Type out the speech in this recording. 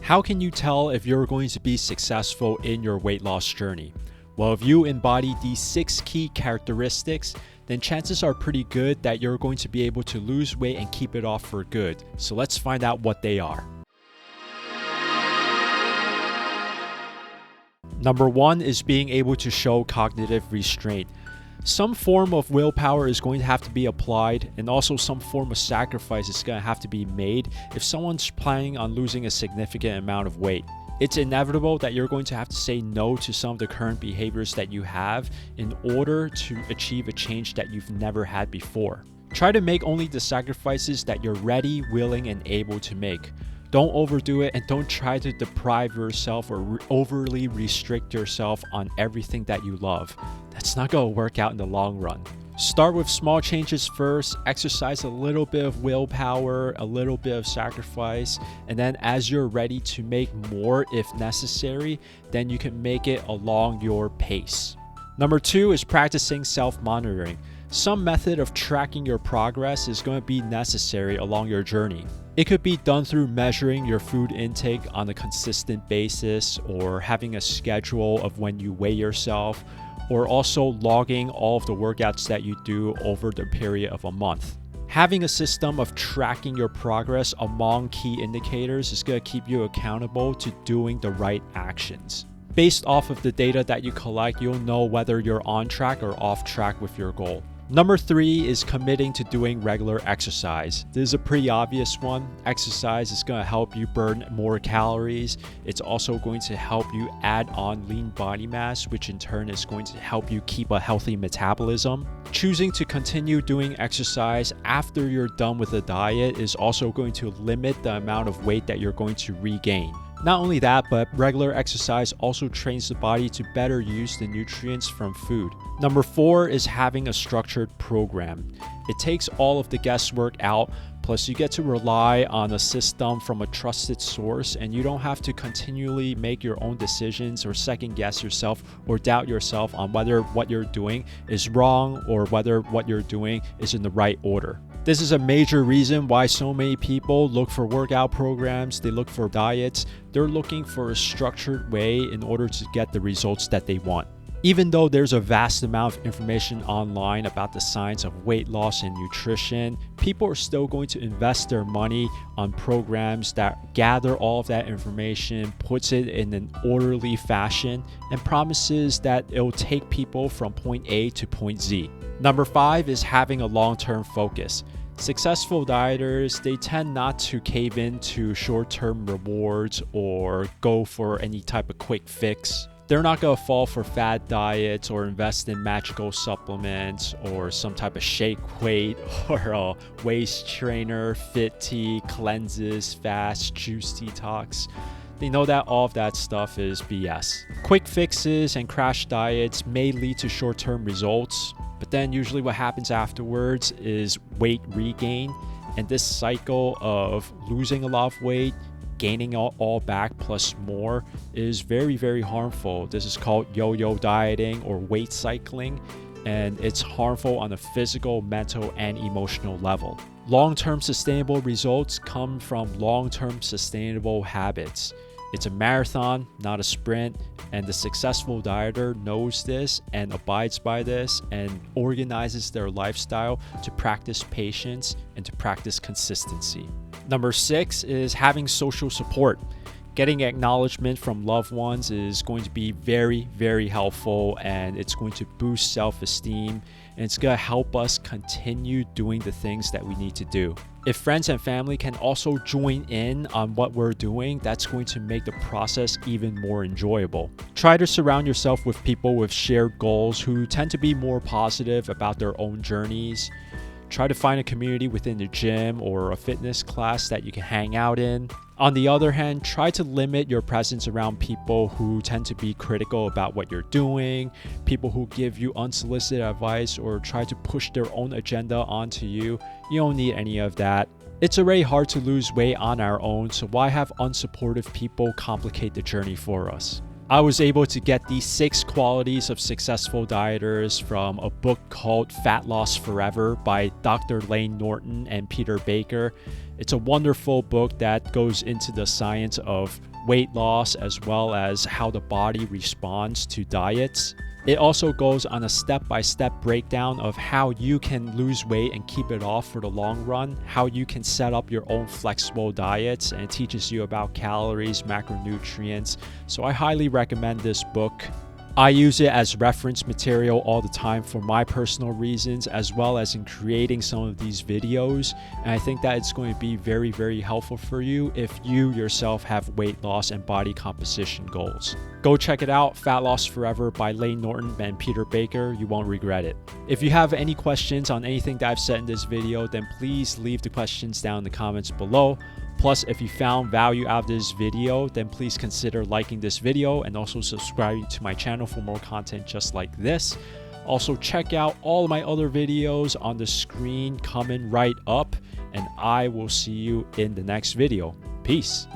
How can you tell if you're going to be successful in your weight loss journey? Well, if you embody these 6 key characteristics, then chances are pretty good that you're going to be able to lose weight and keep it off for good. So let's find out what they are. Number 1 is being able to show cognitive restraint. Some form of willpower is going to have to be applied, and also some form of sacrifice is going to have to be made if someone's planning on losing a significant amount of weight. It's inevitable that you're going to have to say no to some of the current behaviors that you have in order to achieve a change that you've never had before. Try to make only the sacrifices that you're ready, willing, and able to make. Don't overdo it, and don't try to deprive yourself or overly restrict yourself on everything that you love. That's not going to work out in the long run. Start with small changes first, exercise a little bit of willpower, a little bit of sacrifice, and then as you're ready to make more if necessary, then you can make it along your pace. Number 2 is practicing self-monitoring. Some method of tracking your progress is going to be necessary along your journey. It could be done through measuring your food intake on a consistent basis, or having a schedule of when you weigh yourself, or also logging all of the workouts that you do over the period of a month. Having a system of tracking your progress among key indicators is going to keep you accountable to doing the right actions. Based off of the data that you collect, you'll know whether you're on track or off track with your goal. Number 3 is committing to doing regular exercise. This is a pretty obvious one. Exercise is going to help you burn more calories. It's also going to help you add on lean body mass, which in turn is going to help you keep a healthy metabolism. Choosing to continue doing exercise after you're done with the diet is also going to limit the amount of weight that you're going to regain. Not only that, but regular exercise also trains the body to better use the nutrients from food. Number 4 is having a structured program. It takes all of the guesswork out, plus you get to rely on a system from a trusted source, and you don't have to continually make your own decisions or second guess yourself or doubt yourself on whether what you're doing is wrong or whether what you're doing is in the right order. This is a major reason why so many people look for workout programs, they look for diets. They're looking for a structured way in order to get the results that they want. Even though there's a vast amount of information online about the science of weight loss and nutrition, people are still going to invest their money on programs that gather all of that information, puts it in an orderly fashion, and promises that it'll take people from point A to point Z. Number 5 is having a long-term focus. Successful dieters, they tend not to cave into short-term rewards or go for any type of quick fix. They're not going to fall for fad diets or invest in magical supplements or some type of shake weight or a waist trainer, fit tea, cleanses, fast, juice detox. They know that all of that stuff is BS. Quick fixes and crash diets may lead to short-term results, but then usually what happens afterwards is weight regain, and this cycle of losing a lot of weight, gaining all back plus more is very, very harmful. This is called yo-yo dieting or weight cycling, and it's harmful on a physical, mental, and emotional level. Long-term sustainable results come from long-term sustainable habits. It's a marathon, not a sprint, and the successful dieter knows this and abides by this and organizes their lifestyle to practice patience and to practice consistency. Number 6 is having social support. Getting acknowledgement from loved ones is going to be very, very helpful, and it's going to boost self-esteem, and it's going to help us continue doing the things that we need to do. If friends and family can also join in on what we're doing, that's going to make the process even more enjoyable. Try to surround yourself with people with shared goals who tend to be more positive about their own journeys. Try to find a community within the gym or a fitness class that you can hang out in. On the other hand, try to limit your presence around people who tend to be critical about what you're doing, people who give you unsolicited advice or try to push their own agenda onto you. You don't need any of that. It's already hard to lose weight on our own, so why have unsupportive people complicate the journey for us? I was able to get these 6 qualities of successful dieters from a book called Fat Loss Forever by Dr. Layne Norton and Peter Baker. It's a wonderful book that goes into the science of weight loss as well as how the body responds to diets. It also goes on a step-by-step breakdown of how you can lose weight and keep it off for the long run, how you can set up your own flexible diets, and it teaches you about calories, macronutrients. So I highly recommend this book. I use it as reference material all the time for my personal reasons, as well as in creating some of these videos. And I think that it's going to be very, very helpful for you if you yourself have weight loss and body composition goals. Go check it out, Fat Loss Forever by Layne Norton and Peter Baker. You won't regret it. If you have any questions on anything that I've said in this video, then please leave the questions down in the comments below. Plus, if you found value out of this video, then please consider liking this video and also subscribing to my channel for more content just like this. Also, check out all of my other videos on the screen coming right up, and I will see you in the next video. Peace.